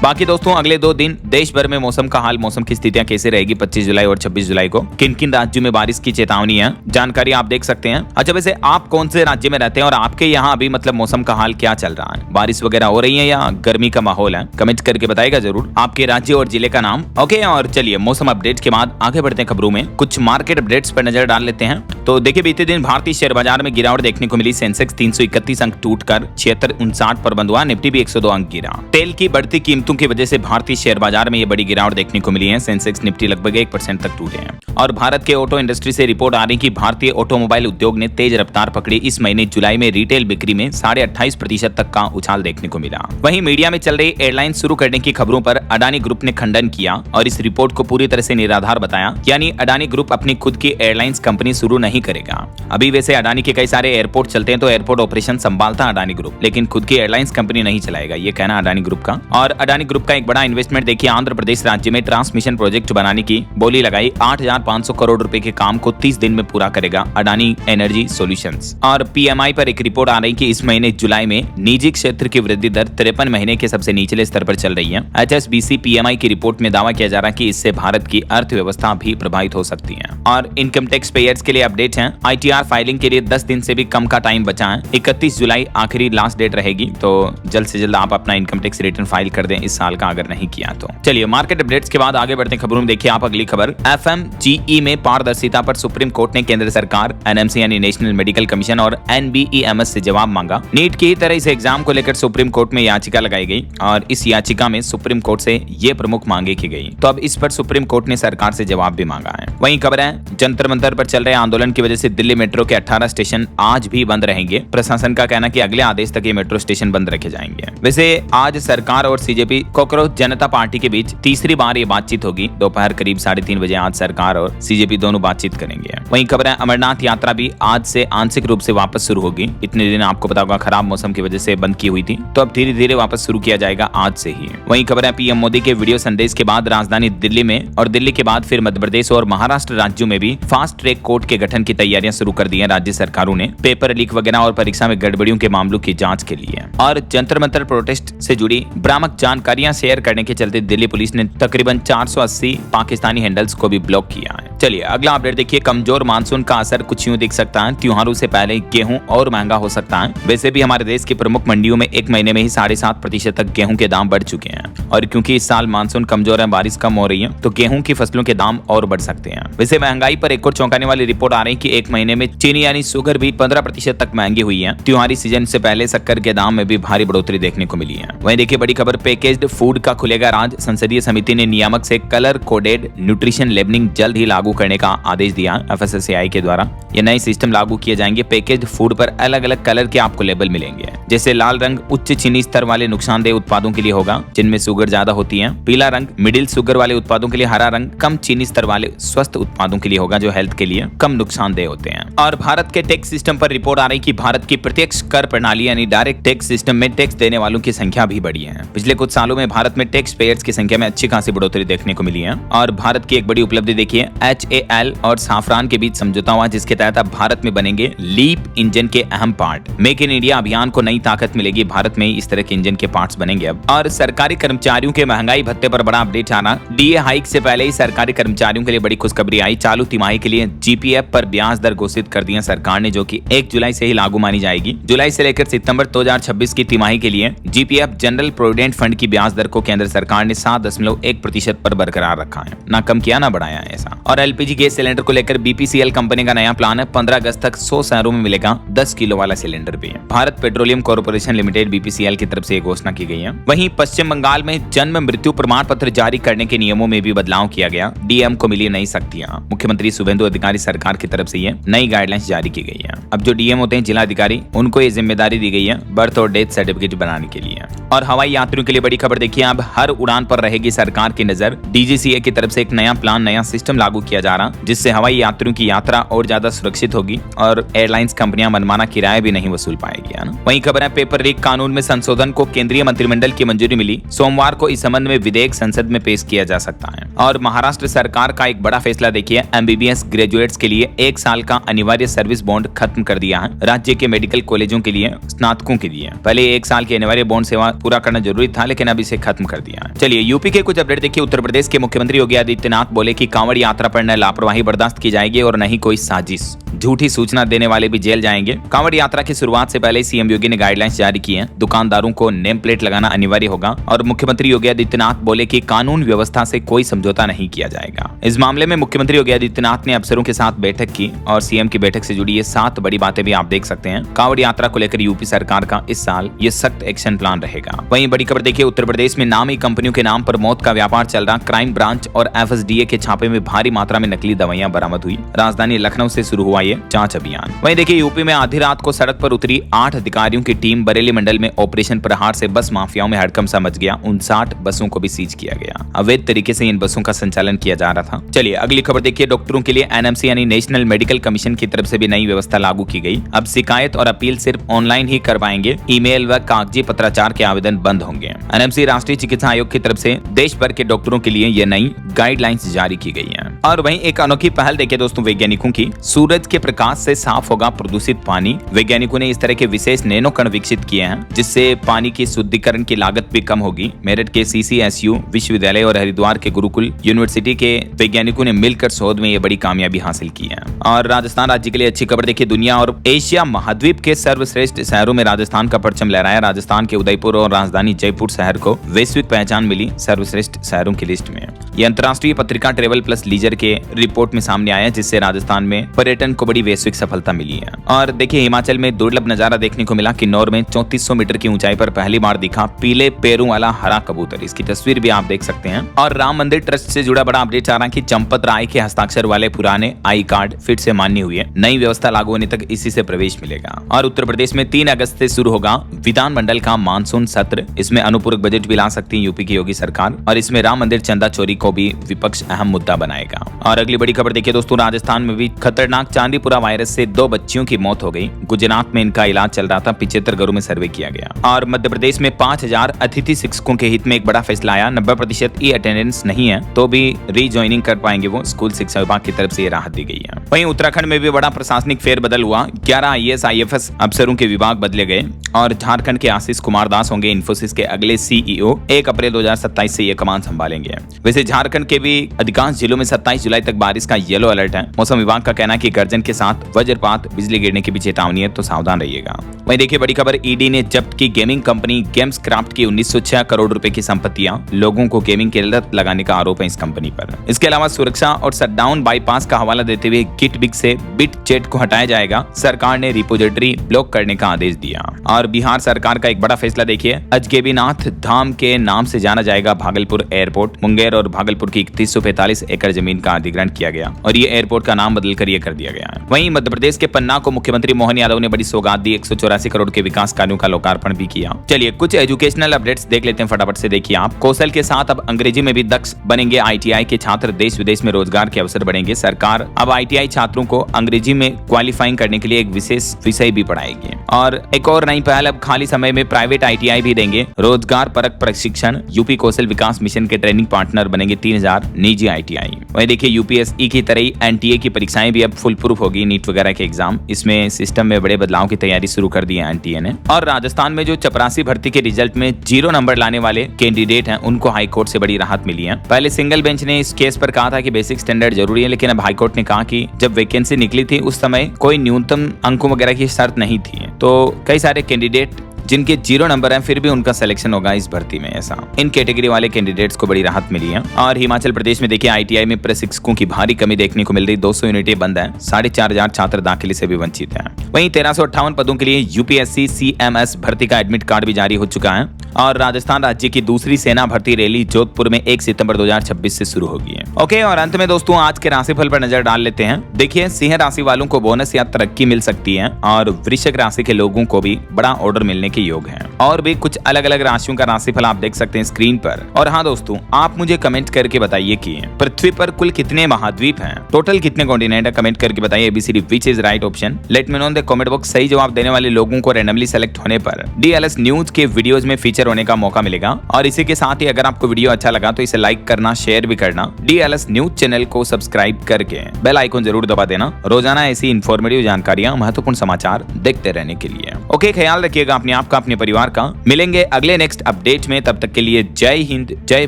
बाकी दोस्तों अगले 2 दिन देश भर में मौसम का हाल, मौसम की स्थितियां कैसे रहेगी 25 जुलाई और 26 जुलाई को, किन किन राज्यों में बारिश की चेतावनी है, जानकारी आप देख सकते हैं। अच्छा, वैसे आप कौन से राज्य में रहते हैं और आपके यहाँ अभी मतलब मौसम का हाल क्या चल रहा है, बारिश वगैरह हो रही है या गर्मी का माहौल है, कमेंट करके बताइएगा जरूर आपके राज्य और जिले का नाम। ओके, और चलिए मौसम अपडेट के बाद आगे बढ़ते हैं खबरों में। कुछ मार्केट अपडेट्स पर नजर डाल लेते हैं। तो देखिए, बीते दिन भारतीय शेयर बाजार में गिरावट देखने को मिली। सेंसेक्स 331 अंक टूटकर 7659 पर बंद हुआ। निफ्टी भी 102 अंक गिरा। तेल की बढ़ती कीमतों की वजह से भारतीय शेयर बाजार में ये बड़ी गिरावट देखने को मिली है। सेंसेक्स, निफ्टी लगभग 1% तक टूटे हैं। और भारत के ऑटो इंडस्ट्री से रिपोर्ट आ रही कि भारतीय ऑटोमोबाइल उद्योग ने तेज रफ्तार पकड़ी। इस महीने जुलाई में रिटेल बिक्री में 28.5% तक का उछाल देखने को मिला। वहीं मीडिया में चल रही एयरलाइन शुरू करने की खबरों पर अडानी ग्रुप ने खंडन किया और इस रिपोर्ट को पूरी तरह से निराधार बताया। यानी अडानी ग्रुप अपनी खुद की एयरलाइंस कंपनी शुरू नहीं करेगा। अभी वैसे अडानी के कई सारे एयरपोर्ट चलते हैं तो एयरपोर्ट ऑपरेशन संभालता अडानी ग्रुप, लेकिन खुद की एयरलाइंस कंपनी नहीं चलाएगा, ये कहना अडानी ग्रुप का। और अडानी ग्रुप का एक बड़ा इन्वेस्टमेंट देखिए, आंध्र प्रदेश राज्य में ट्रांसमिशन प्रोजेक्ट बनाने की बोली लगाई। 8,500 करोड़ रुपए के काम को 30 दिन में पूरा करेगा अडानी एनर्जी सॉल्यूशंस। और पीएमआई पर एक रिपोर्ट आ रही कि इस महीने जुलाई में निजी क्षेत्र की वृद्धि दर 53 महीने के सबसे निचले स्तर पर चल रही है। HSBC पीएमआई की रिपोर्ट में दावा किया जा रहा है कि इससे भारत की अर्थव्यवस्था भी प्रभावित हो सकती है। और इनकम टैक्स पेयर्स के लिए अपडेट है। ITR फाइलिंग के लिए 10 दिन से भी कम का टाइम बचा है। 31 जुलाई आखिरी लास्ट डेट रहेगी, तो जल्द से जल्द आप अपना इनकम टैक्स रिटर्न फाइल कर दें इस साल का, अगर नहीं किया तो। चलिए मार्केट अपडेट्स के बाद आगे बढ़ते हैं खबरों में। देखिए आप अगली खबर, FMGE में पारदर्शिता पर सुप्रीम कोर्ट ने केंद्र सरकार, NMC यानी नेशनल मेडिकल कमीशन और NBEMS से जवाब मांगा। नीट की ही तरह इस एग्जाम को लेकर सुप्रीम कोर्ट में याचिका लगाई गई और इस याचिका में सुप्रीम कोर्ट से ये प्रमुख मांगे की गई। तो अब इस पर सुप्रीम कोर्ट ने सरकार से जवाब भी मांगा है। वहीं खबर है, जंतर मंतर पर चल रहे आंदोलन की वजह से दिल्ली मेट्रो के 18 स्टेशन आज भी बंद रहेंगे। प्रशासन का कहना कि अगले आदेश तक ये मेट्रो स्टेशन बंद रखे जाएंगे। वैसे आज सरकार और CJP कॉकरोच जनता पार्टी के बीच तीसरी बार ये बातचीत होगी। दोपहर करीब 3:30 बजे आज सरकार और CJP दोनों बातचीत करेंगे। वहीं खबर है, अमरनाथ यात्रा भी आज से आंशिक रूप से वापस शुरू होगी। इतने दिन आपको पता होगा खराब मौसम की वजह से बंद की हुई थी, तो अब धीरे धीरे वापस शुरू किया जाएगा आज से ही। वहीं खबर है, PM मोदी के वीडियो संदेश के बाद राजधानी दिल्ली में और दिल्ली के बाद फिर मध्य प्रदेश और महाराष्ट्र राज्यों में भी फास्ट ट्रैक कोर्ट के गठन की तैयारियां शुरू कर दी हैं राज्य सरकारों ने, पेपर लीक वगैरह और परीक्षा में गड़बड़ियों के मामलों की जांच के लिए। और जंतर मंतर प्रोटेस्ट से जुड़ी भ्रामक जानकारियां शेयर करने के चलते दिल्ली पुलिस ने तकरीबन 480 पाकिस्तानी हैंडल्स को भी ब्लॉक किया है। चलिए अगला अपडेट देखिए, कमजोर मानसून का असर कुछ यूं दिख सकता है। त्योहारों से पहले गेहूं और महंगा हो सकता है। वैसे भी हमारे देश की प्रमुख मंडियों में एक महीने में ही 7.5% तक गेहूं के दाम बढ़ चुके हैं। और क्योंकि इस साल मानसून कमजोर है, बारिश कम हो रही है, तो गेहूं की फसलों के दाम और बढ़ सकते हैं। वैसे महंगाई पर एक और चौंकाने वाली रिपोर्ट आ रही है कि एक महीने में चीनी यानी शुगर भी 15% तक महंगी हुई है। त्योहारी सीजन से पहले शक्कर के दाम में भी भारी बढ़ोतरी देखने को मिली है। वहीं देखिए बड़ी खबर, पैकेज्ड फूड का खुलेगा राज। संसदीय समिति ने नियामक से कलर कोडेड न्यूट्रिशन लेबलिंग जल्द ही लागू करने का आदेश दिया। FSSAI के द्वारा ये नए सिस्टम लागू किए जाएंगे। पैकेज्ड फूड पर अलग अलग कलर के आपको लेबल मिलेंगे। जैसे लाल रंग उच्च चीनी स्तर वाले नुकसानदेह उत्पादों के लिए होगा, जिनमें शुगर ज्यादा होती है। पीला रंग मिडिल शुगर वाले उत्पादों के लिए। हरा रंग कम चीनी स्तर वाले स्वस्थ उत्पादों के लिए होगा, जो हेल्थ के लिए कम नुकसानदेह होते हैं। और भारत के टैक्स सिस्टम पर रिपोर्ट आ रही कि भारत की प्रत्यक्ष कर प्रणाली यानी डायरेक्ट टैक्स सिस्टम में टैक्स देने वालों की संख्या भी बढ़ी है। पिछले कुछ सालों में भारत में टैक्स पेयर्स की संख्या में अच्छी खासी बढ़ोतरी देखने को मिली है। और भारत की एक बड़ी उपलब्धि देखिए, HAL और साफरान के बीच समझौता हुआ, जिसके तहत अब भारत में बनेंगे लीप इंजन के अहम पार्ट। मेक इन इंडिया अभियान को नई ताकत मिलेगी। भारत में इस तरह के इंजन के पार्ट्स बनेंगे अब। और सरकारी कर्मचारियों के महंगाई भत्ते पर बड़ा अपडेट आना। DA हाइक से पहले ही सरकारी कर्मचारियों के लिए बड़ी खुशखबरी आई। चालू तिमाही के लिए GPF पर ब्याज दर घोषित कर दिया सरकार ने, जो कि 1 जुलाई से ही लागू मानी जाएगी। जुलाई से लेकर सितंबर 2026 की तिमाही के लिए GPF जनरल प्रोविडेंट फंड की ब्याज दर को केंद्र सरकार ने 7.1% पर बरकरार रखा है, ना कम किया ना बढ़ाया है ऐसा। और LPG गैस सिलेंडर को लेकर BPCL कंपनी का नया प्लान है। 15 अगस्त तक 100 शहरों में मिलेगा 10 किलो वाला सिलेंडर भी। Bharat petroleum corporation limited BPCL की तरफ से घोषणा की गई है। वहीं पश्चिम बंगाल में जन्म मृत्यु प्रमाण पत्र जारी करने के नियमों में भी बदलाव किया गया। DM को मिली नई शक्तियां। मुख्यमंत्री शुभेंदु अधिकारी सरकार की तरफ से ये नई गाइडलाइंस जारी की गई है। अब जो DM होते हैं जिला अधिकारी, उनको ये जिम्मेदारी दी गई है बर्थ और डेथ सर्टिफिकेट बनाने के लिए। और हवाई यात्रियों के लिए बड़ी खबर देखिए, अब हर उड़ान पर रहेगी सरकार की नजर। DGCA की तरफ से एक नया प्लान, नया सिस्टम लागू किया किया जा रहा, जिससे हवाई यात्रियों की यात्रा और ज्यादा सुरक्षित होगी और एयरलाइंस कंपनियां मनमाना किराया भी नहीं वसूल पाएगी, है ना। वहीं खबर है पेपर लीक कानून में संशोधन को केंद्रीय मंत्रिमंडल की मंजूरी मिली। सोमवार को इस संबंध में विधेयक संसद में पेश किया जा सकता है। और महाराष्ट्र सरकार का एक बड़ा फैसला देखिए, एमबीबीएस ग्रेजुएट्स के लिए 1 साल का अनिवार्य सर्विस बॉन्ड खत्म कर दिया है। राज्य के मेडिकल कॉलेजों के लिए, स्नातकों के लिए पहले 1 साल की अनिवार्य बॉन्ड सेवा पूरा करना जरूरी था, लेकिन अब इसे खत्म कर दिया है। चलिए यूपी के कुछ अपडेट देखिए। उत्तर प्रदेश के मुख्यमंत्री योगी आदित्यनाथ बोले कि कांवड़ यात्रा पर न लापरवाही बर्दाश्त की जाएगी और न ही कोई साजिश। झूठी सूचना देने वाले भी जेल जाएंगे। कांवड़ यात्रा की शुरुआत से पहले सीएम योगी ने गाइडलाइंस जारी की हैं। दुकानदारों को नेम प्लेट लगाना अनिवार्य होगा और मुख्यमंत्री योगी आदित्यनाथ बोले कि कानून व्यवस्था से कोई समझौता नहीं किया जाएगा। इस मामले में मुख्यमंत्री योगी आदित्यनाथ ने अफसरों के साथ बैठक की और सीएम की बैठक से जुड़ी ये 7 बड़ी बातें भी आप देख सकते हैं। कांवड़ यात्रा को लेकर यूपी सरकार का इस साल ये सख्त एक्शन प्लान रहेगा। वहीं बड़ी खबर देखिए, उत्तर प्रदेश में नामी कंपनियों के नाम पर मौत का व्यापार चल रहा। क्राइम ब्रांच और एफएसडीए के छापे में भारी मात्रा में नकली दवाइयां बरामद हुई। राजधानी लखनऊ से शुरू हुआ ये जांच अभियान। वहीं देखिए यूपी में आधी रात को सड़क पर उतरी 8 अधिकारियों की टीम। बरेली मंडल में ऑपरेशन प्रहार से बस माफियाओं में हड़कंप सा मच गया। 59 बसों को भी सीज किया गया। अवैध तरीके से इन बसों का संचालन किया जा रहा था। चलिए अगली खबर देखिए, डॉक्टरों के लिए एनएमसी यानी नेशनल मेडिकल कमीशन की तरफ से भी नई व्यवस्था लागू की गई। अब शिकायत और अपील सिर्फ ऑनलाइन ही कर पाएंगे। ईमेल व कागजी पत्राचार के आवेदन बंद होंगे। एनएमसी राष्ट्रीय चिकित्सा आयोग की तरफ से देश भर के डॉक्टरों के लिए ये नई गाइडलाइंस जारी की गई है। और वहीं एक अनोखी पहल देखिए दोस्तों वैज्ञानिकों की, सूरज के प्रकाश से साफ होगा प्रदूषित पानी। वैज्ञानिकों ने इस तरह के विशेष नैनो कण विकसित किए हैं जिससे पानी की शुद्धिकरण की लागत भी कम होगी। मेरठ के सीसीएसयू विश्वविद्यालय और हरिद्वार के गुरुकुल यूनिवर्सिटी के वैज्ञानिकों ने मिलकर शोध में ये बड़ी कामयाबी हासिल की है। और राजस्थान राज्य के लिए अच्छी खबर देखिए, दुनिया और एशिया महाद्वीप के सर्वश्रेष्ठ शहरों में राजस्थान का परचम लहराया। राजस्थान के उदयपुर और राजधानी जयपुर शहर को वैश्विक पहचान मिली सर्वश्रेष्ठ शहरों की लिस्ट में। यह अंतर्राष्ट्रीय पत्रिका ट्रेवल प्लस लीजर के रिपोर्ट में सामने आया, जिससे राजस्थान में पर्यटन को बड़ी वैश्विक सफलता मिली है। और देखिए हिमाचल में दुर्लभ नजारा देखने को मिला। किन्नौर में 3400 मीटर की ऊंचाई पर पहली बार दिखा पीले पैरों वाला हरा कबूतर। इसकी तस्वीर भी आप देख सकते हैं। और राम मंदिर ट्रस्ट से जुड़ा बड़ा अपडेट आ रहा है कि चंपत राय के हस्ताक्षर वाले पुराने आई कार्ड फिर से मान्य हुए हैं। नई व्यवस्था लागू होने तक इसी से प्रवेश मिलेगा। और उत्तर प्रदेश में 3 अगस्त से शुरू होगा विधानमंडल का मानसून सत्र। इसमें अनुपूरक बजट भी ला सकती है यूपी की योगी सरकार। और इसमें राम मंदिर चंदा चोरी को भी विपक्ष अहम मुद्दा बनाएगा। और अगली बड़ी खबर देखिए दोस्तों, राजस्थान में भी खतरनाक चांदीपुरा वायरस से 2 बच्चियों की मौत हो गई। गुजरात में इनका इलाज चल रहा था। 75 घरों में सर्वे किया गया। और मध्य प्रदेश में 5000 अतिथि शिक्षकों के हित में एक बड़ा फैसला आया। 90% ई अटेंडेंस नहीं है तो भी रीज्वाइनिंग कर पाएंगे वो। स्कूल शिक्षा विभाग की तरफ से ये राहत दी गई है। वहीं उत्तराखंड में भी बड़ा प्रशासनिक फेरबदल हुआ। 11 आईएएस आईएफएस अफसरों के विभाग बदले गए। और झारखंड के आशीष कुमार दास होंगे इन्फोसिस के अगले सीईओ। 1 अप्रैल 2027 से ये कमान संभालेंगे। वैसे झारखंड के भी अधिकांश जिलों में 27 जुलाई तक बारिश का येलो अलर्ट है। मौसम विभाग का कहना है कि गर्जन के साथ वज्रपात, बिजली गिरने की भी चेतावनी है, तो सावधान रहिएगा। वहीं देखिए बड़ी खबर, ईडी ने जब्त की गेमिंग कंपनी गेम्स क्राफ्ट की 1906 करोड़ रुपए की संपत्तियां। लोगों को गेमिंग की लत लगाने का आरोप है इस कंपनी पर। इसके अलावा सुरक्षा और शटडाउन बाईपास का हवाला देते हुए गिटबिग से बिट चैट को हटाया जाएगा। सरकार ने रिपोजिटरी ब्लॉक करने का आदेश दिया। और बिहार सरकार का एक बड़ा फैसला देखिए, अजगैबीनाथ धाम के नाम से जाना जाएगा भागलपुर एयरपोर्ट। मुंगेर और भागलपुर की 3145 एकड़ जमीन का अधिग्रहण किया गया और ये एयरपोर्ट का नाम बदलकर ये कर दिया गया है। वहीं मध्य प्रदेश के पन्ना को मुख्यमंत्री मोहन यादव ने बड़ी सौगात दी। 184 करोड़ के विकास कार्यों का लोकार्पण भी किया। चलिए कुछ एजुकेशनल अपडेट्स देख लेते हैं फटाफट से। देखिए आप, कौशल के साथ अब अंग्रेजी में भी दक्ष बनेंगे आईटीआई के छात्र। देश विदेश में रोजगार के अवसर बढ़ेंगे। सरकार अब आईटीआई छात्रों को अंग्रेजी में क्वालिफाइंग करने के लिए एक विशेष विषय भी पढ़ाएगी। और एक और नई पहल, अब खाली समय में प्राइवेट आईटीआई भी देंगे रोजगार परक प्रशिक्षण। यूपी कौशल विकास मिशन के ट्रेनिंग पार्टनर बनेंगे 3000 निजी आईटीआई। वहीं देखिए यूपीएसई की तरह ही एनटीए की परीक्षाएं भी अब फुल प्रूफ होगी। नीट वगैरह के एग्जाम, इसमें सिस्टम में बड़े बदलाव की तैयारी शुरू कर दी है एनटीए ने। और राजस्थान में जो चपरासी भर्ती के रिजल्ट में 0 नंबर लाने वाले कैंडिडेट हैं, उनको हाईकोर्ट से बड़ी राहत मिली है। पहले सिंगल बेंच ने इस केस पर कहा था कि बेसिक स्टैंडर्ड जरूरी है, लेकिन अब हाईकोर्ट ने कहा कि जब वैकेंसी निकली थी उस समय कोई न्यूनतम अंकों वगैरह की शर्त नहीं थी। तो कई सारे कैंडिडेट जिनके 0 नंबर हैं फिर भी उनका सिलेक्शन होगा इस भर्ती में। ऐसा इन कैटेगरी वाले कैंडिडेट्स को बड़ी राहत मिली है। और हिमाचल प्रदेश में देखिए आईटीआई में प्रशिक्षकों की भारी कमी देखने को मिल रही। 200 यूनिटें बंद हैं। 4500 छात्र दाखिले से भी वंचित हैं। वहीं 1358 पदों के लिए यूपीएससी सीएमएस भर्ती का एडमिट कार्ड भी जारी हो चुका है। और राजस्थान राज्य की दूसरी सेना भर्ती रैली जोधपुर में 1 सितंबर 2026 से शुरू होगी। ओके, और अंत में दोस्तों आज के राशिफल पर नजर डाल लेते हैं। देखिए सिंह राशि वालों को बोनस या तरक्की मिल सकती है और वृश्चिक राशि के लोगों को भी बड़ा ऑर्डर मिलने के योग हैं। और भी कुछ अलग अलग राशियों का राशिफल आप देख सकते हैं स्क्रीन पर। और हाँ दोस्तों, आप मुझे कमेंट करके बताइए कि पृथ्वी पर कुल कितने महाद्वीप हैं, टोटल कितने कॉन्टिनेंट है, कमेंट करके बताइए ABCD which is right option. Let me know in the comment box. सही जवाब देने वाले लोगों को रैंडमली सेलेक्ट होने पर DLS न्यूज के वीडियोस में फीचर होने का मौका मिलेगा। और इसी के साथ ही अगर आपको वीडियो अच्छा लगा तो इसे लाइक करना, शेयर भी करना, DLS न्यूज चैनल को सब्सक्राइब करके बेल आइकन जरूर दबा देना रोजाना ऐसी इंफॉर्मेटिव जानकारियां, महत्वपूर्ण समाचार देखते रहने के लिए। ओके, ख्याल रखिएगा अपने आप का, अपने परिवार का। मिलेंगे अगले नेक्स्ट अपडेट में, तब तक के लिए जय हिंद, जय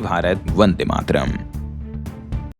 भारत, वंदे मातरम।